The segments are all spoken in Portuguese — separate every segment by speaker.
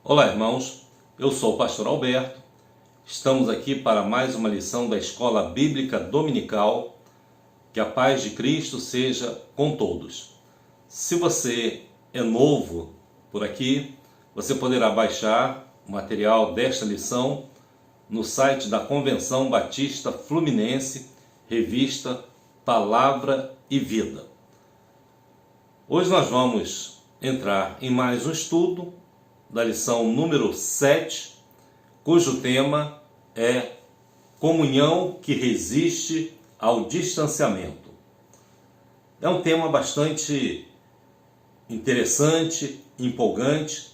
Speaker 1: Olá, irmãos. Eu sou o pastor Alberto. Estamos aqui para mais uma lição da Escola Bíblica Dominical. Que a paz de Cristo seja com todos. Se você é novo por aqui, você poderá baixar o material desta lição no site da Convenção Batista Fluminense, revista Palavra e Vida. Hoje nós vamos entrar em mais um estudo da lição número 7, cujo tema é comunhão que resiste ao distanciamento. É um tema bastante interessante, empolgante.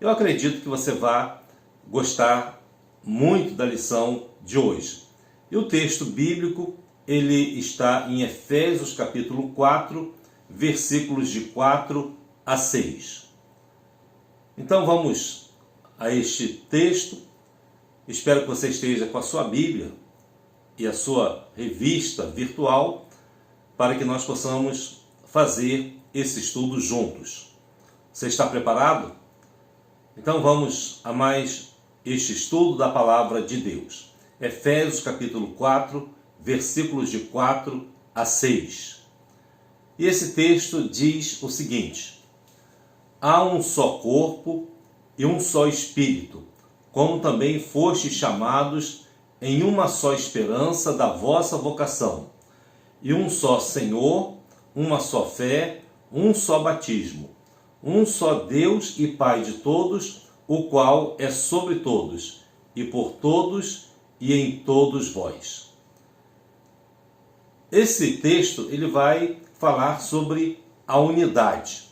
Speaker 1: Eu acredito que você vai gostar muito da lição de hoje. E o texto bíblico, ele está em Efésios capítulo 4, versículos de 4 a 6. Então vamos a este texto. Espero que você esteja com a sua Bíblia e a sua revista virtual para que nós possamos fazer esse estudo juntos. Você está preparado? Então vamos a mais este estudo da Palavra de Deus. Efésios capítulo 4, versículos de 4 a 6. E esse texto diz o seguinte: há um só corpo e um só Espírito, como também fostes chamados em uma só esperança da vossa vocação, e um só Senhor, uma só fé, um só batismo, um só Deus e Pai de todos, o qual é sobre todos, e por todos e em todos vós. Esse texto ele vai falar sobre a unidade.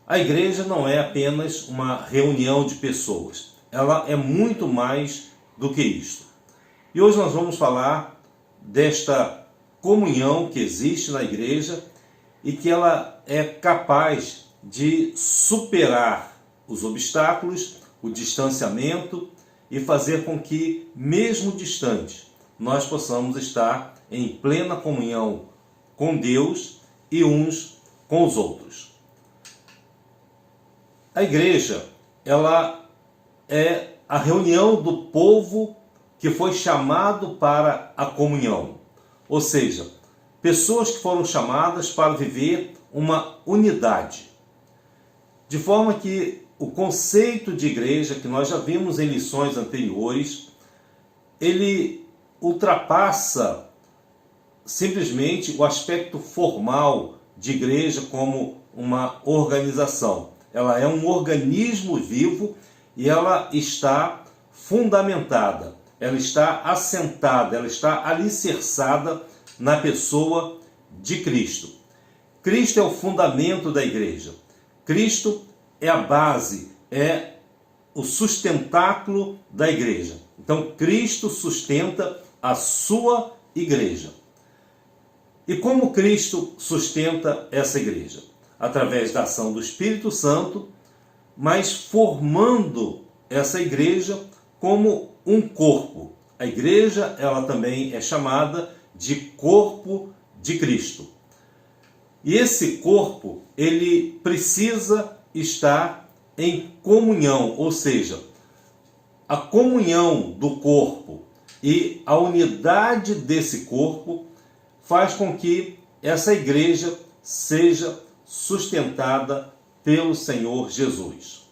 Speaker 1: A igreja não é apenas uma reunião de pessoas, ela é muito mais do que isto. E hoje nós vamos falar desta comunhão que existe na igreja e que ela é capaz de superar os obstáculos, o distanciamento e fazer com que, mesmo distante, nós possamos estar em plena comunhão com Deus e uns com os outros. A igreja, ela é a reunião do povo que foi chamado para a comunhão. Ou seja, pessoas que foram chamadas para viver uma unidade. De forma que o conceito de igreja, que nós já vimos em lições anteriores, ele ultrapassa simplesmente o aspecto formal de igreja como uma organização. Ela é um organismo vivo e ela está fundamentada, ela está assentada, ela está alicerçada na pessoa de Cristo. Cristo é o fundamento da igreja. Cristo é a base, é o sustentáculo da igreja. Então, Cristo sustenta a sua igreja. E como Cristo sustenta essa igreja? Através da ação do Espírito Santo, mas formando essa igreja como um corpo. A igreja, ela também é chamada de corpo de Cristo. E esse corpo, ele precisa estar em comunhão, ou seja, a comunhão do corpo e a unidade desse corpo faz com que essa igreja seja sustentada pelo Senhor Jesus.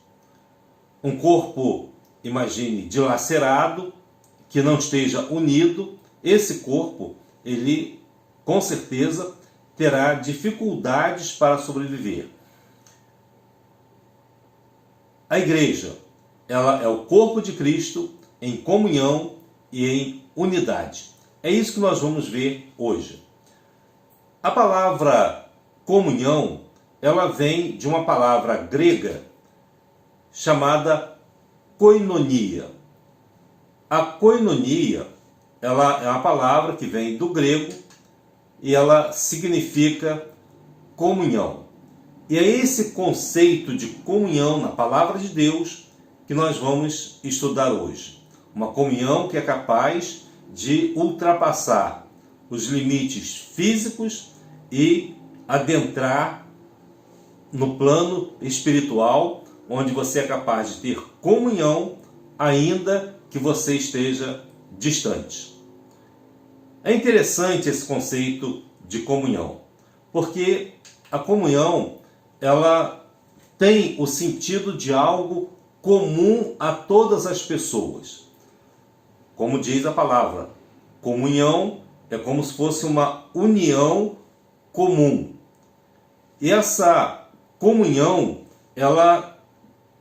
Speaker 1: Um corpo, imagine, dilacerado, que não esteja unido, esse corpo, ele com certeza terá dificuldades para sobreviver. A igreja, ela é o corpo de Cristo em comunhão e em unidade. É isso que nós vamos ver hoje. A palavra comunhão, ela vem de uma palavra grega chamada koinonia. A koinonia, ela é uma palavra que vem do grego e ela significa comunhão. E é esse conceito de comunhão na palavra de Deus que nós vamos estudar hoje. Uma comunhão que é capaz de ultrapassar os limites físicos e adentrar no plano espiritual, onde você é capaz de ter comunhão, ainda que você esteja distante. É interessante esse conceito de comunhão, porque a comunhão, ela tem o sentido de algo comum a todas as pessoas. Como diz a palavra, comunhão é como se fosse uma união comum. E essa comunhão, ela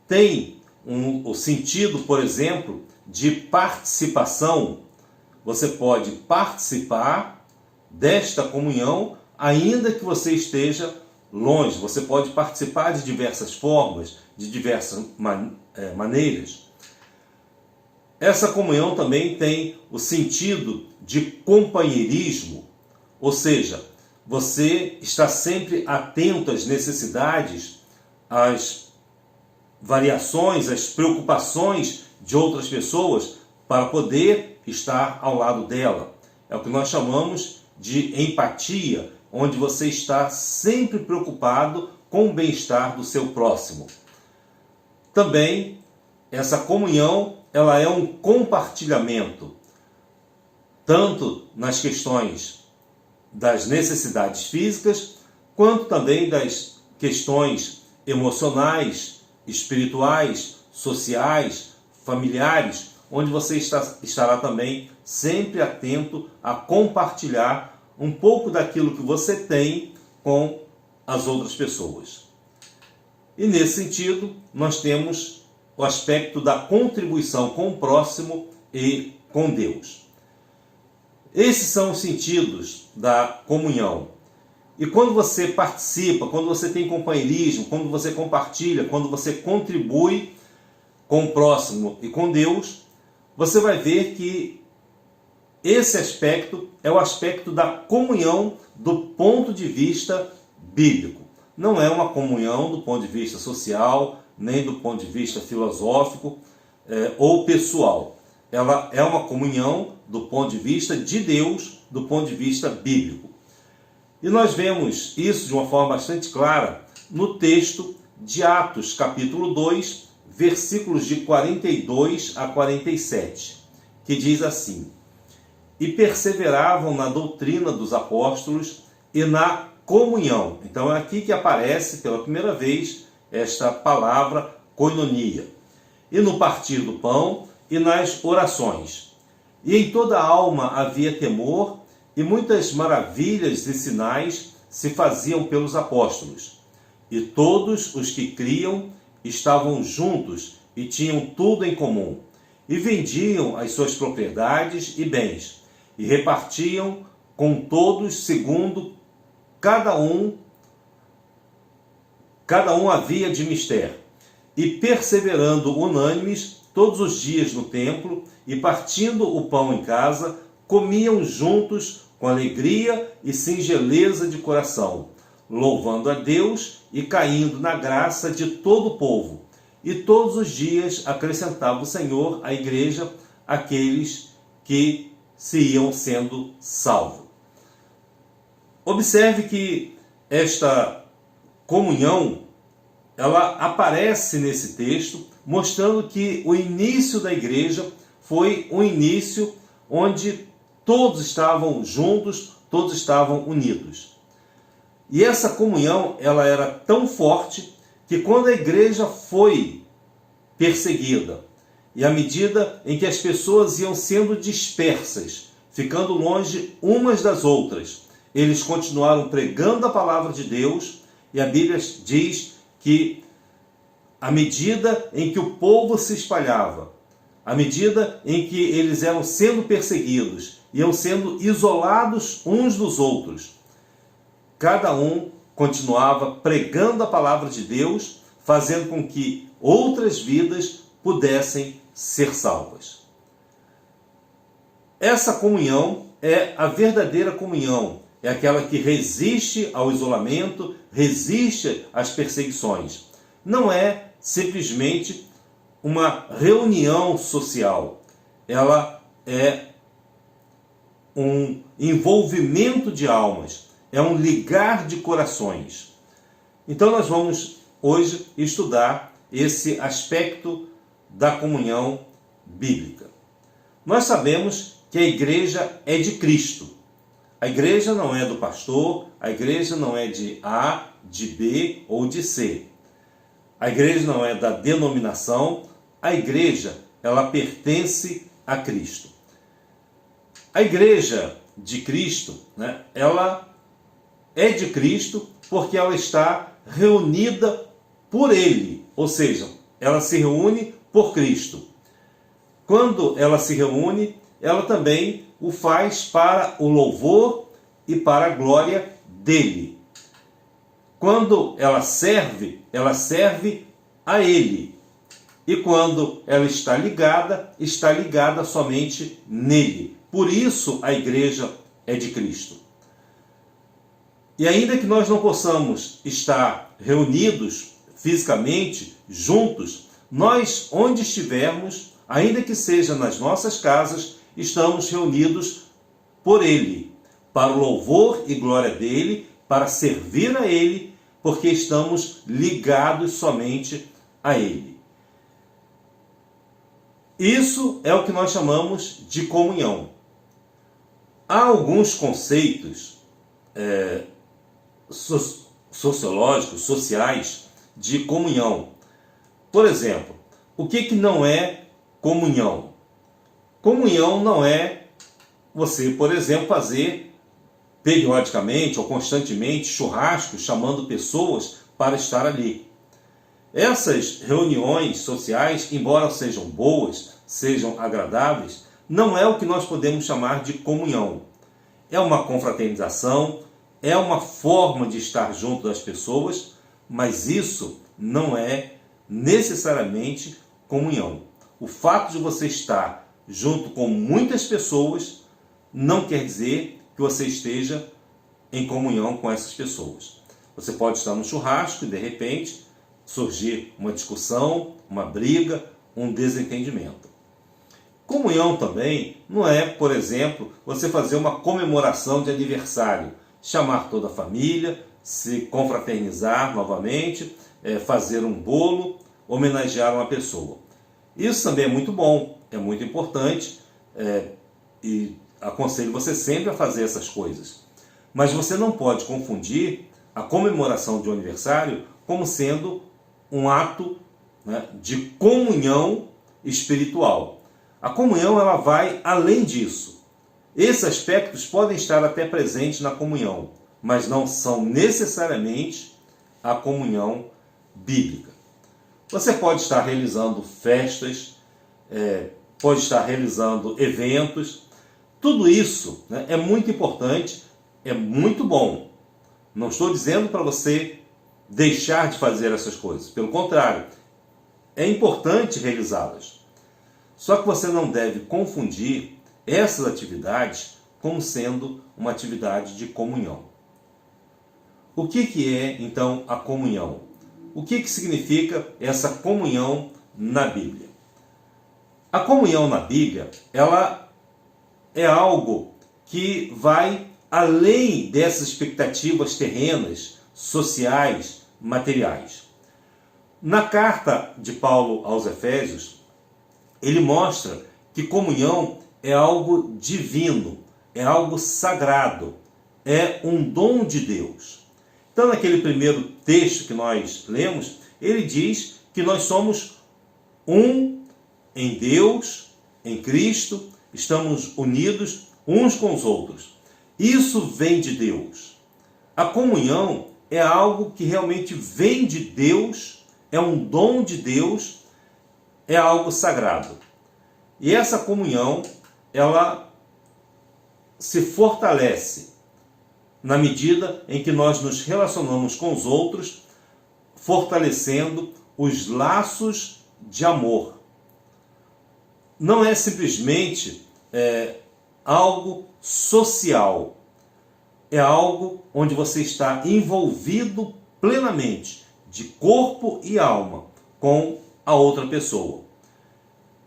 Speaker 1: tem o sentido, por exemplo, de participação. Você pode participar desta comunhão, ainda que você esteja longe. Você pode participar de diversas formas, de diversas maneiras. Essa comunhão também tem o sentido de companheirismo, ou seja, você está sempre atento às necessidades, às variações, às preocupações de outras pessoas para poder estar ao lado dela. É o que nós chamamos de empatia, onde você está sempre preocupado com o bem-estar do seu próximo. Também, essa comunhão, ela é um compartilhamento, tanto nas questões das necessidades físicas, quanto também das questões emocionais, espirituais, sociais, familiares, onde você estará também sempre atento a compartilhar um pouco daquilo que você tem com as outras pessoas. E nesse sentido, nós temos o aspecto da contribuição com o próximo e com Deus. Esses são os sentidos da comunhão. E quando você participa, quando você tem companheirismo, quando você compartilha, quando você contribui com o próximo e com Deus, você vai ver que esse aspecto é o aspecto da comunhão do ponto de vista bíblico. Não é uma comunhão do ponto de vista social, nem do ponto de vista filosófico ou pessoal. Ela é uma comunhão do ponto de vista de Deus, do ponto de vista bíblico. E nós vemos isso de uma forma bastante clara no texto de Atos, capítulo 2, versículos de 42 a 47, que diz assim: e perseveravam na doutrina dos apóstolos e na comunhão. Então é aqui que aparece pela primeira vez esta palavra koinonia. E no partir do pão e nas orações. E em toda a alma havia temor, e muitas maravilhas e sinais se faziam pelos apóstolos. E todos os que criam estavam juntos e tinham tudo em comum. E vendiam as suas propriedades e bens, e repartiam com todos segundo cada um havia de mister. E perseverando unânimes todos os dias no templo, e partindo o pão em casa, comiam juntos com alegria e singeleza de coração, louvando a Deus e caindo na graça de todo o povo. E todos os dias acrescentava o Senhor à igreja aqueles que se iam sendo salvos. Observe que esta comunhão, ela aparece nesse texto, mostrando que o início da igreja foi um início onde todos estavam juntos, todos estavam unidos. E essa comunhão, ela era tão forte que quando a igreja foi perseguida, e à medida em que as pessoas iam sendo dispersas, ficando longe umas das outras, eles continuaram pregando a palavra de Deus, e a Bíblia diz que à medida em que o povo se espalhava, à medida em que eles eram sendo perseguidos, iam sendo isolados uns dos outros, cada um continuava pregando a palavra de Deus, fazendo com que outras vidas pudessem ser salvas. Essa comunhão é a verdadeira comunhão, é aquela que resiste ao isolamento, resiste às perseguições. Não é simplesmente uma reunião social, ela é um envolvimento de almas, é um ligar de corações. Então nós vamos hoje estudar esse aspecto da comunhão bíblica. Nós sabemos que a igreja é de Cristo. A igreja não é do pastor, a igreja não é de A, de B ou de C. A igreja não é da denominação, a igreja, ela pertence a Cristo. A igreja de Cristo, né, ela é de Cristo porque ela está reunida por Ele, ou seja, ela se reúne por Cristo. Quando ela se reúne, ela também o faz para o louvor e para a glória dele. Quando ela serve a Ele. E quando ela está ligada somente nele. Por isso a igreja é de Cristo. E ainda que nós não possamos estar reunidos fisicamente, juntos, nós, onde estivermos, ainda que seja nas nossas casas, estamos reunidos por Ele, para o louvor e glória dele, para servir a Ele, porque estamos ligados somente a Ele. Isso é o que nós chamamos de comunhão. Há alguns conceitos sociológicos, sociais, de comunhão. Por exemplo, o que não é comunhão? Comunhão não é você, por exemplo, fazer periodicamente ou constantemente churrascos chamando pessoas para estar ali. Essas reuniões sociais, embora sejam boas, sejam agradáveis, não é o que nós podemos chamar de comunhão. É uma confraternização, é uma forma de estar junto das pessoas, mas isso não é necessariamente comunhão. O fato de você estar junto com muitas pessoas não quer dizer que você esteja em comunhão com essas pessoas. Você pode estar no churrasco e de repente surgir uma discussão, uma briga, um desentendimento. Comunhão também não é, por exemplo, você fazer uma comemoração de aniversário, chamar toda a família, se confraternizar novamente, fazer um bolo, homenagear uma pessoa. Isso também é muito bom, é muito importante e aconselho você sempre a fazer essas coisas. Mas você não pode confundir a comemoração de um aniversário como sendo um ato, né, de comunhão espiritual. A comunhão ela vai além disso. Esses aspectos podem estar até presentes na comunhão, mas não são necessariamente a comunhão bíblica. Você pode estar realizando festas, pode estar realizando eventos. Tudo isso, né, é muito importante, é muito bom. Não estou dizendo para você deixar de fazer essas coisas. Pelo contrário, é importante realizá-las. Só que você não deve confundir essas atividades como sendo uma atividade de comunhão. O que é, então, a comunhão? O que significa essa comunhão na Bíblia? A comunhão na Bíblia, ela é algo que vai além dessas expectativas terrenas, sociais, materiais. Na carta de Paulo aos Efésios, ele mostra que comunhão é algo divino, é algo sagrado, é um dom de Deus. Então, naquele primeiro texto que nós lemos, ele diz que nós somos um em Deus, em Cristo, estamos unidos uns com os outros. Isso vem de Deus. A comunhão é algo que realmente vem de Deus, é um dom de Deus, é algo sagrado. E essa comunhão, ela se fortalece na medida em que nós nos relacionamos com os outros, fortalecendo os laços de amor. Não é simplesmente algo social. É algo onde você está envolvido plenamente, de corpo e alma, com a outra pessoa.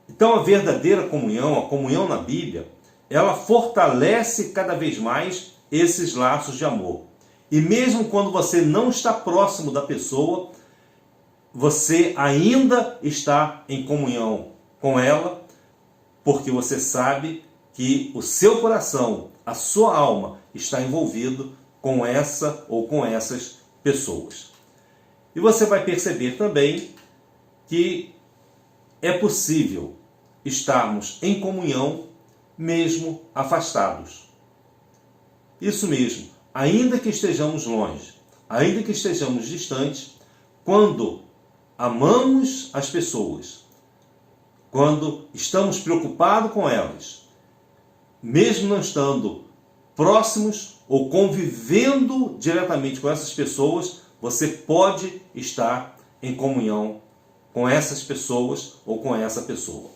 Speaker 1: Então a verdadeira comunhão, a comunhão na Bíblia, ela fortalece cada vez mais esses laços de amor. E mesmo quando você não está próximo da pessoa, você ainda está em comunhão com ela, porque você sabe que o seu coração, a sua alma está envolvido com essa ou com essas pessoas. E você vai perceber também que é possível estarmos em comunhão mesmo afastados. Isso mesmo, ainda que estejamos longe, ainda que estejamos distantes, quando amamos as pessoas, quando estamos preocupados com elas, mesmo não estando próximos ou convivendo diretamente com essas pessoas, você pode estar em comunhão com essas pessoas ou com essa pessoa.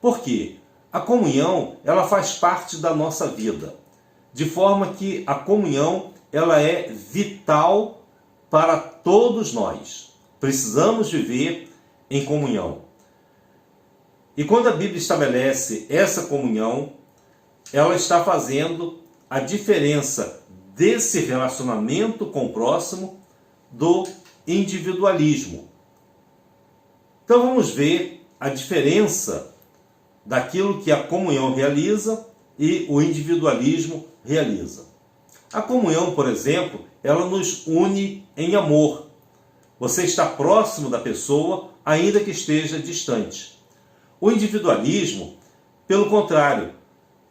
Speaker 1: Por quê? A comunhão, ela faz parte da nossa vida, de forma que a comunhão, ela é vital para todos nós. Precisamos viver em comunhão. E quando a Bíblia estabelece essa comunhão, ela está fazendo a diferença desse relacionamento com o próximo do individualismo. Então vamos ver a diferença daquilo que a comunhão realiza e o individualismo realiza. A comunhão, por exemplo, ela nos une em amor. Você está próximo da pessoa, ainda que esteja distante. O individualismo, pelo contrário,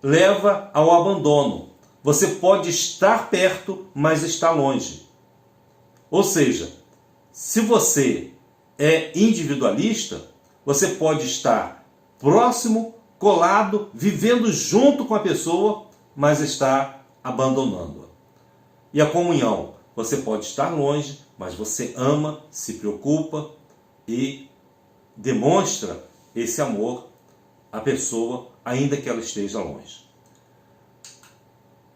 Speaker 1: leva ao abandono. Você pode estar perto, mas está longe. Ou seja, se você é individualista, você pode estar próximo, colado, vivendo junto com a pessoa, mas está abandonando-a. E a comunhão, você pode estar longe, mas você ama, se preocupa e demonstra esse amor à pessoa, ainda que ela esteja longe.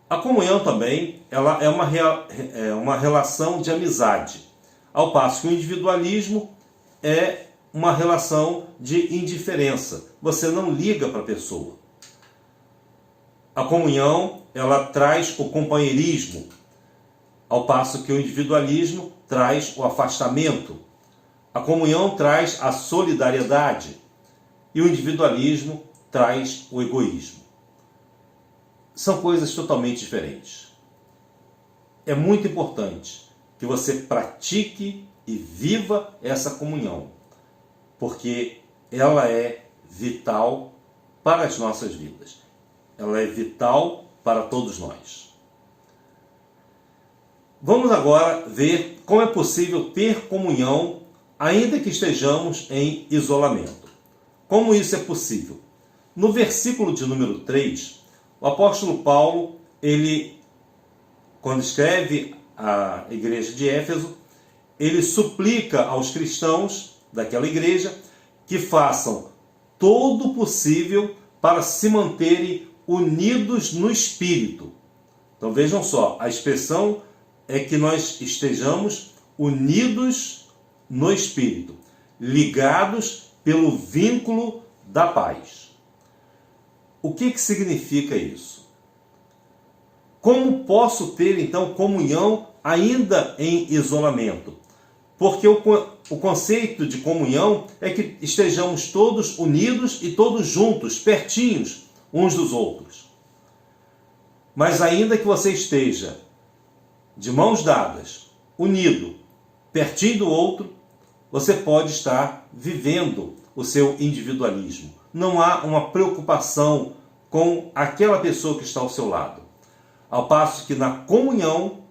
Speaker 1: A comunhão também, ela é uma relação de amizade, ao passo que o individualismo é uma relação de indiferença. Você não liga para a pessoa. A comunhão, ela traz o companheirismo, ao passo que o individualismo traz o afastamento. A comunhão traz a solidariedade e o individualismo traz o egoísmo. São coisas totalmente diferentes. É muito importante que você pratique e viva essa comunhão, porque ela é vital para as nossas vidas. Ela é vital para todos nós. Vamos agora ver como é possível ter comunhão ainda que estejamos em isolamento. Como isso é possível? No versículo de número 3, o apóstolo Paulo, quando escreve à igreja de Éfeso, ele suplica aos cristãos daquela igreja que façam todo o possível para se manterem unidos no Espírito. Então vejam só, a expressão é que nós estejamos unidos no Espírito, ligados pelo vínculo da paz. O que significa isso? Como posso ter então comunhão ainda em isolamento? Porque o conceito de comunhão é que estejamos todos unidos e todos juntos, pertinhos uns dos outros. Mas ainda que você esteja de mãos dadas, unido, pertinho do outro, você pode estar vivendo o seu individualismo. Não há uma preocupação com aquela pessoa que está ao seu lado. Ao passo que na comunhão,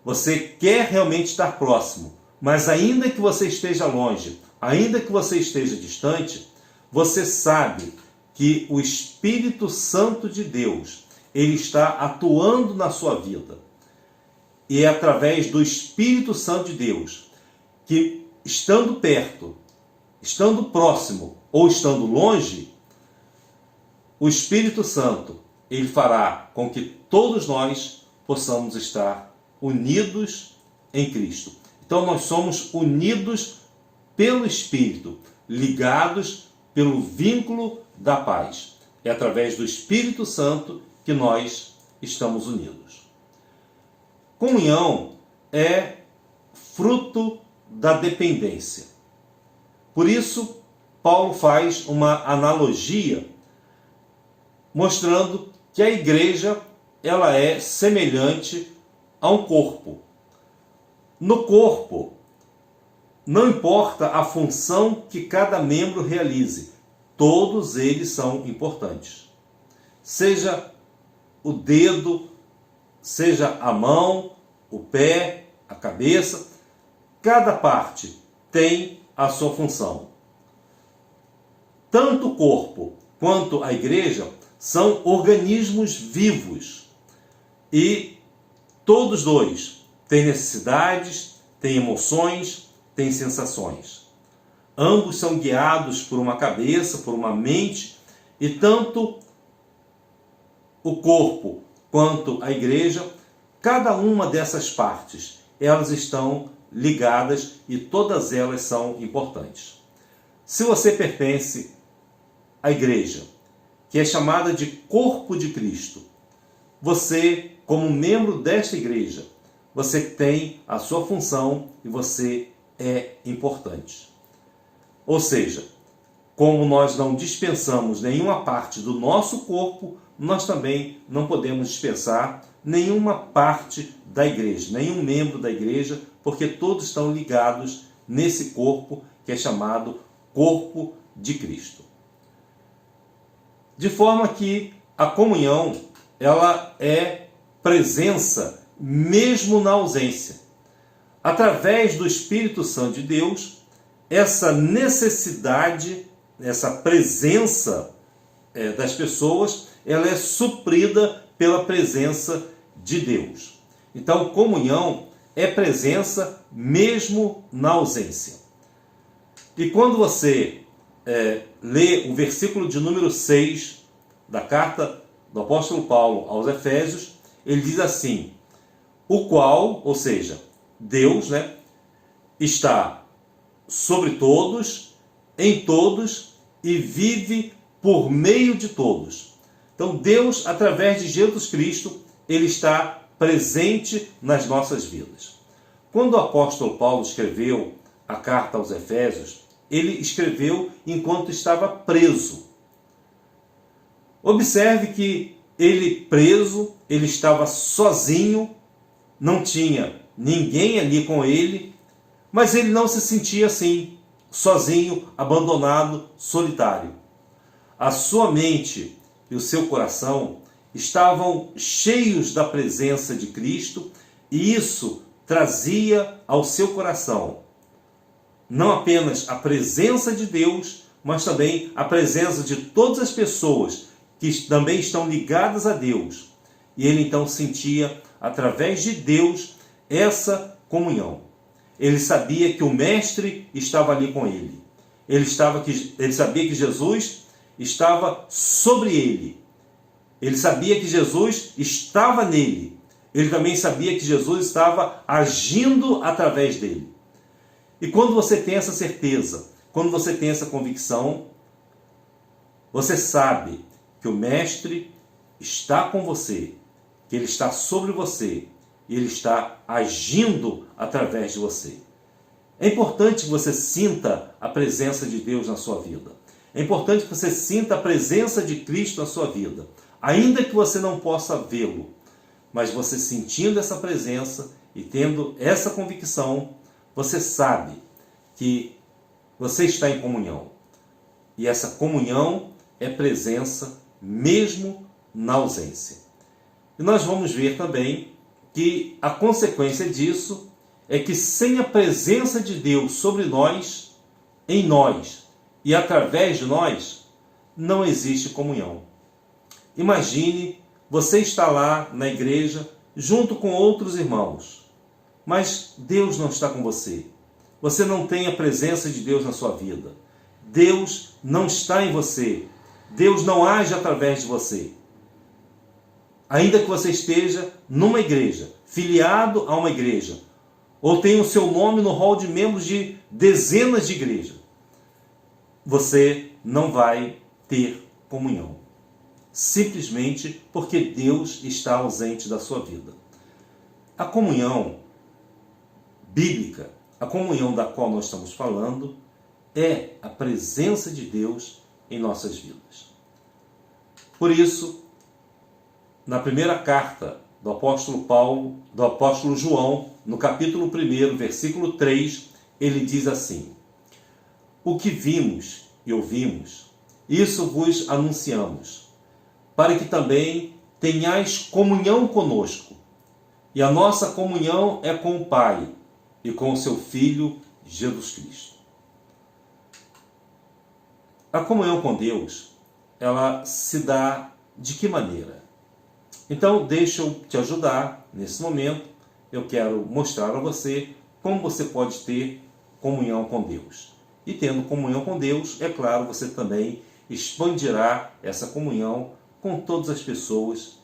Speaker 1: você quer realmente estar próximo, mas ainda que você esteja longe, ainda que você esteja distante, você sabe que o Espírito Santo de Deus, ele está atuando na sua vida. E é através do Espírito Santo de Deus que, estando perto, estando próximo ou estando longe, o Espírito Santo, ele fará com que todos nós possamos estar unidos em Cristo. Então nós somos unidos pelo Espírito, ligados pelo vínculo da paz. É através do Espírito Santo que nós estamos unidos. Comunhão é fruto da dependência. Por isso, Paulo faz uma analogia mostrando que a igreja ela é semelhante a um corpo. No corpo, não importa a função que cada membro realize, todos eles são importantes. Seja o dedo, seja a mão, o pé, a cabeça, cada parte tem a sua função. Tanto o corpo quanto a igreja são organismos vivos e todos dois têm necessidades, têm emoções, têm sensações. Ambos são guiados por uma cabeça, por uma mente, e tanto o corpo quanto a igreja, cada uma dessas partes, elas estão ligadas e todas elas são importantes. Se você pertence à igreja, que é chamada de corpo de Cristo, você, como membro desta igreja, você tem a sua função e você é importante. Ou seja, como nós não dispensamos nenhuma parte do nosso corpo, nós também não podemos dispensar nenhuma parte da igreja, nenhum membro da igreja, porque todos estão ligados nesse corpo que é chamado corpo de Cristo. De forma que a comunhão, ela é presença mesmo na ausência. Através do Espírito Santo de Deus, essa necessidade, essa presença das pessoas, ela é suprida pela presença de Deus. Então, comunhão é presença mesmo na ausência. E quando você lê o versículo de número 6 da carta do apóstolo Paulo aos Efésios, ele diz assim: o qual, ou seja, Deus, está sobre todos, em todos e vive por meio de todos. Então Deus, através de Jesus Cristo, ele está presente nas nossas vidas. Quando o apóstolo Paulo escreveu a carta aos Efésios, ele escreveu enquanto estava preso. Observe que ele preso, ele estava sozinho, não tinha ninguém ali com ele, mas ele não se sentia assim, sozinho, abandonado, solitário. A sua mente e o seu coração estavam cheios da presença de Cristo, e isso trazia ao seu coração não apenas a presença de Deus, mas também a presença de todas as pessoas que também estão ligadas a Deus. E ele então sentia, através de Deus, essa comunhão. Ele sabia que o Mestre estava ali com ele. Ele sabia que Jesus estava sobre ele. Ele sabia que Jesus estava nele. Ele também sabia que Jesus estava agindo através dele. E quando você tem essa certeza, quando você tem essa convicção, você sabe que o Mestre está com você, que ele está sobre você e ele está agindo através de você. É importante que você sinta a presença de Deus na sua vida. É importante que você sinta a presença de Cristo na sua vida, ainda que você não possa vê-lo. Mas você sentindo essa presença e tendo essa convicção, você sabe que você está em comunhão. E essa comunhão é presença mesmo na ausência. E nós vamos ver também que a consequência disso é que sem a presença de Deus sobre nós, em nós e através de nós, não existe comunhão. Imagine, você está lá na igreja junto com outros irmãos, mas Deus não está com você. Você não tem a presença de Deus na sua vida. Deus não está em você. Deus não age através de você. Ainda que você esteja numa igreja, filiado a uma igreja, ou tenha o seu nome no rol de membros de dezenas de igrejas, você não vai ter comunhão. Simplesmente porque Deus está ausente da sua vida. A comunhão bíblica, a comunhão da qual nós estamos falando, é a presença de Deus em nossas vidas. Por isso, na primeira carta do apóstolo João, no capítulo 1, versículo 3, ele diz assim: o que vimos e ouvimos, isso vos anunciamos, para que também tenhais comunhão conosco. E a nossa comunhão é com o Pai e com o seu Filho, Jesus Cristo. A comunhão com Deus, ela se dá de que maneira? Então, deixa eu te ajudar nesse momento. Eu quero mostrar a você como você pode ter comunhão com Deus. E tendo comunhão com Deus, é claro, você também expandirá essa comunhão com todas as pessoas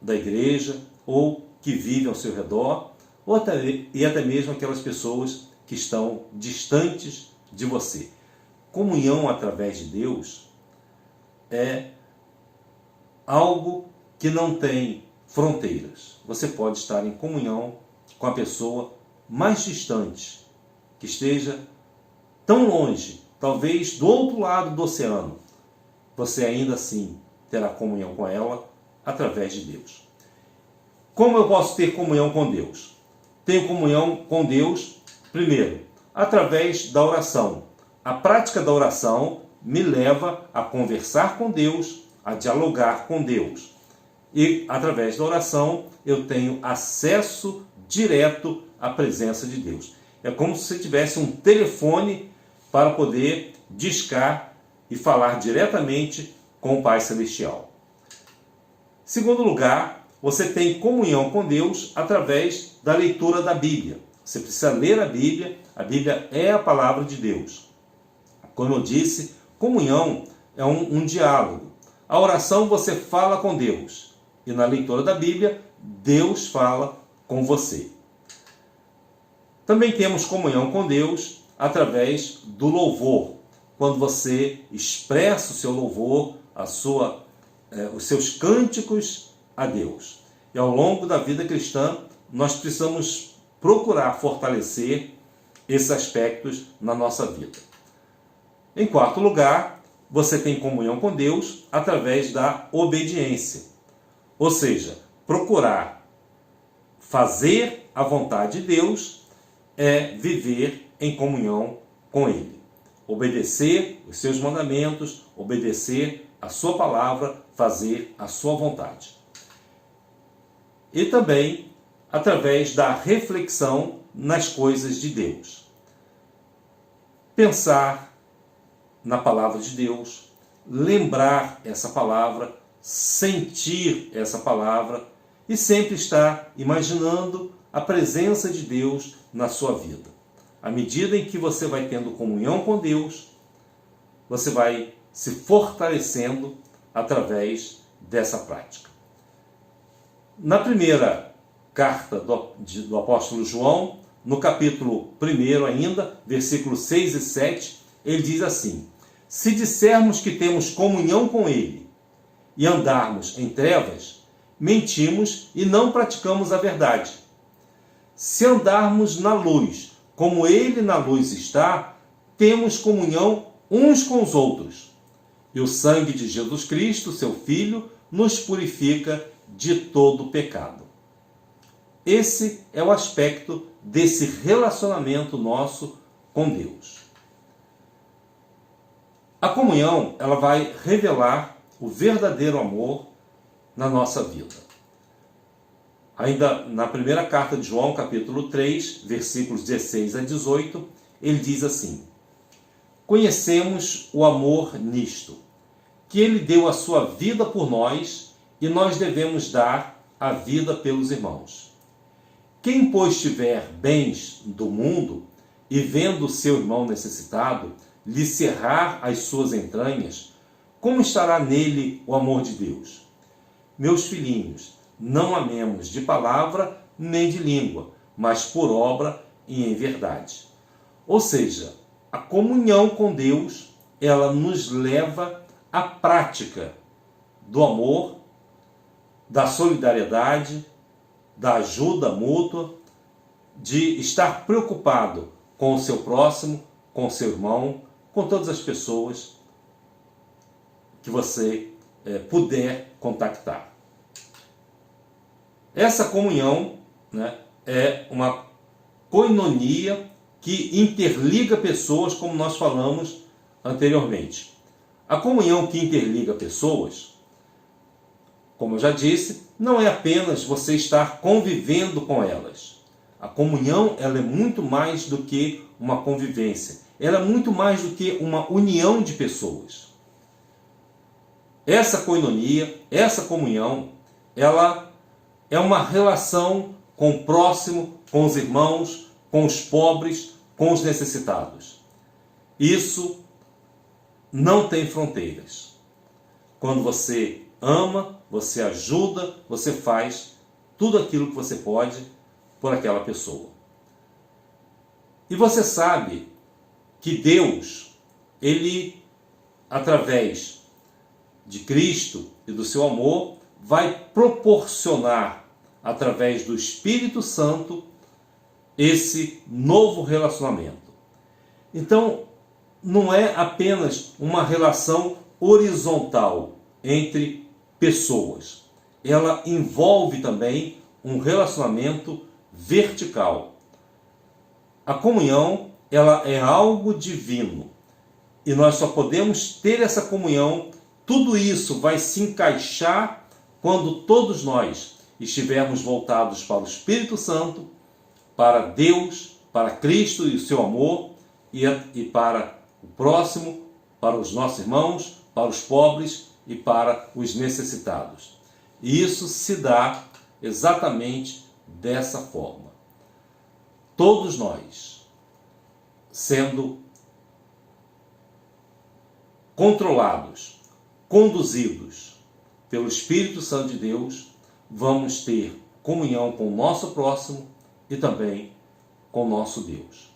Speaker 1: da igreja ou que vivem ao seu redor, ou até mesmo aquelas pessoas que estão distantes de você. Comunhão através de Deus é algo que não tem fronteiras. Você pode estar em comunhão com a pessoa mais distante, que esteja tão longe, talvez do outro lado do oceano. Você ainda assim terá comunhão com ela através de Deus. Como eu posso ter comunhão com Deus? Tenho comunhão com Deus, primeiro, através da oração. A prática da oração me leva a conversar com Deus, a dialogar com Deus. E através da oração eu tenho acesso direto à presença de Deus. É como se você tivesse um telefone para poder discar e falar diretamente com o Pai Celestial. Segundo lugar, você tem comunhão com Deus através da leitura da Bíblia. Você precisa ler a Bíblia é a palavra de Deus. Como eu disse, comunhão é um diálogo. A oração você fala com Deus, e na leitura da Bíblia, Deus fala com você. Também temos comunhão com Deus através do louvor, quando você expressa o seu louvor, os seus cânticos a Deus. E ao longo da vida cristã, nós precisamos procurar fortalecer esses aspectos na nossa vida. Em quarto lugar, você tem comunhão com Deus através da obediência. Ou seja, procurar fazer a vontade de Deus é viver em comunhão com Ele. Obedecer os seus mandamentos, obedecer a sua palavra, fazer a sua vontade. E também através da reflexão nas coisas de Deus. Pensar na palavra de Deus, lembrar essa palavra, sentir essa palavra e sempre estar imaginando a presença de Deus na sua vida. À medida em que você vai tendo comunhão com Deus, você vai se fortalecendo através dessa prática. Na primeira carta do apóstolo João, no capítulo 1 ainda, versículos 6 e 7, ele diz assim: se dissermos que temos comunhão com Ele e andarmos em trevas, mentimos e não praticamos a verdade. Se andarmos na luz, como Ele na luz está, temos comunhão uns com os outros. E o sangue de Jesus Cristo, seu Filho, nos purifica de todo pecado. Esse é o aspecto desse relacionamento nosso com Deus. A comunhão, ela vai revelar o verdadeiro amor na nossa vida. Ainda na primeira carta de João, capítulo 3, versículos 16 a 18, ele diz assim: conhecemos o amor nisto, que ele deu a sua vida por nós e nós devemos dar a vida pelos irmãos. Quem, pois, tiver bens do mundo e vendo seu irmão necessitado, lhe cerrar as suas entranhas, como estará nele o amor de Deus? Meus filhinhos, não amemos de palavra nem de língua, mas por obra e em verdade. Ou seja, a comunhão com Deus, ela nos leva à prática do amor, da solidariedade, da ajuda mútua, de estar preocupado com o seu próximo, com seu irmão, com todas as pessoas que você puder contactar. Essa comunhão, né, é uma koinonia que interliga pessoas, como nós falamos anteriormente. A comunhão que interliga pessoas, como eu já disse, não é apenas você estar convivendo com elas. A comunhão, ela é muito mais do que uma convivência. Ela é muito mais do que uma união de pessoas. Essa koinonia, essa comunhão, ela é uma relação com o próximo, com os irmãos, com os pobres, com os necessitados. Isso não tem fronteiras. Quando você ama, você ajuda, você faz tudo aquilo que você pode por aquela pessoa. E você sabe que Deus, Ele, através de Cristo e do seu amor, vai proporcionar, através do Espírito Santo, esse novo relacionamento. Então, não é apenas uma relação horizontal entre pessoas. Ela envolve também um relacionamento vertical. A comunhão, ela é algo divino. E nós só podemos ter essa comunhão, tudo isso vai se encaixar quando todos nós estivermos voltados para o Espírito Santo, para Deus, para Cristo e o seu amor, e para o próximo, para os nossos irmãos, para os pobres e para os necessitados. E isso se dá exatamente dessa forma. Todos nós, sendo controlados, conduzidos pelo Espírito Santo de Deus, vamos ter comunhão com o nosso próximo e também com o nosso Deus.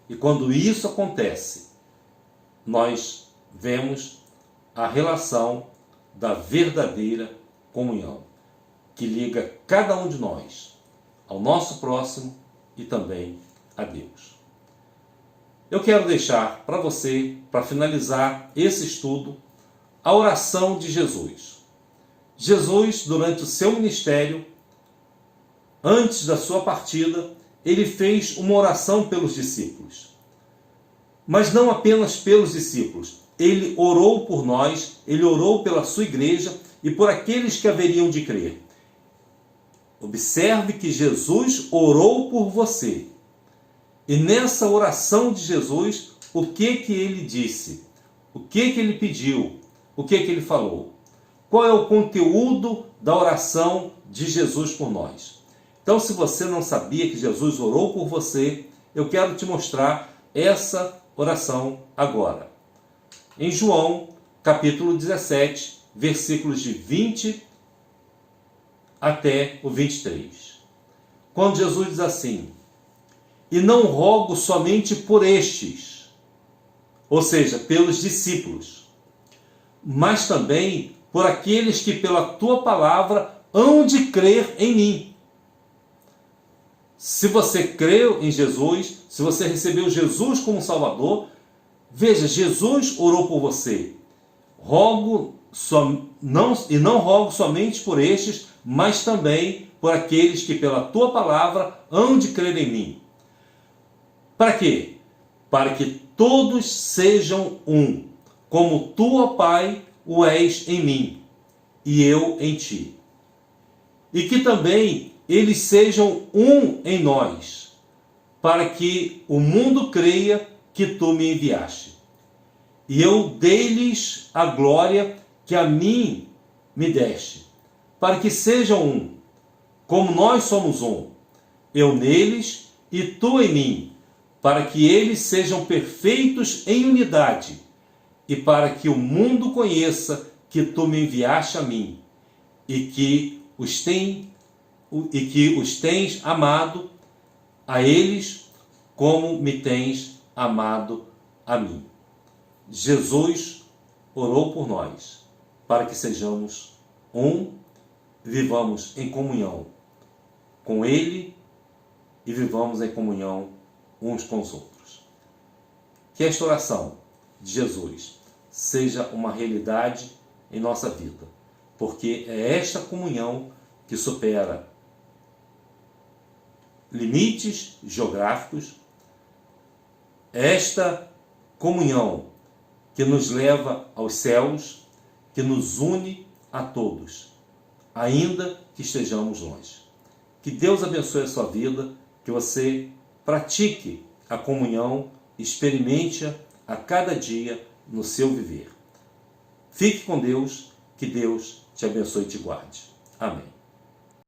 Speaker 1: E quando isso acontece, nós vemos a relação da verdadeira comunhão, que liga cada um de nós ao nosso próximo e também a Deus. Eu quero deixar para você, para finalizar esse estudo, a oração de Jesus. Jesus, durante o seu ministério, antes da sua partida, ele fez uma oração pelos discípulos. Mas não apenas pelos discípulos. Ele orou por nós, ele orou pela sua igreja e por aqueles que haveriam de crer. Observe que Jesus orou por você. E nessa oração de Jesus, o que ele disse? O que ele pediu? O que ele falou? Qual é o conteúdo da oração de Jesus por nós? Então, se você não sabia que Jesus orou por você, eu quero te mostrar essa oração agora. Em João, capítulo 17, versículos de 20 até o 23. Quando Jesus diz assim: e não rogo somente por estes, ou seja, pelos discípulos, mas também por aqueles que pela tua palavra hão de crer em mim. Se você creu em Jesus, se você recebeu Jesus como Salvador, veja, Jesus orou por você. Não rogo somente por estes, mas também por aqueles que pela tua palavra hão de crer em mim. Para quê? Para que todos sejam um, como tu, ó Pai, o és em mim, e eu em ti. E que também eles sejam um em nós, para que o mundo creia que tu me enviaste. E eu dei-lhes a glória que a mim me deste, para que sejam um, como nós somos um, eu neles e tu em mim, para que eles sejam perfeitos em unidade, e para que o mundo conheça que tu me enviaste a mim, e que os tens amado a eles como me tens amado a mim. Jesus orou por nós, para que sejamos um, vivamos em comunhão com Ele e vivamos em comunhão uns com os outros. Que que esta oração de Jesus seja uma realidade em nossa vida, porque é esta comunhão que supera limites geográficos, esta comunhão que nos leva aos céus, que nos une a todos, ainda que estejamos longe. Que Deus abençoe a sua vida, que você pratique a comunhão, experimente-a a cada dia no seu viver. Fique com Deus, que Deus te abençoe e te guarde. Amém.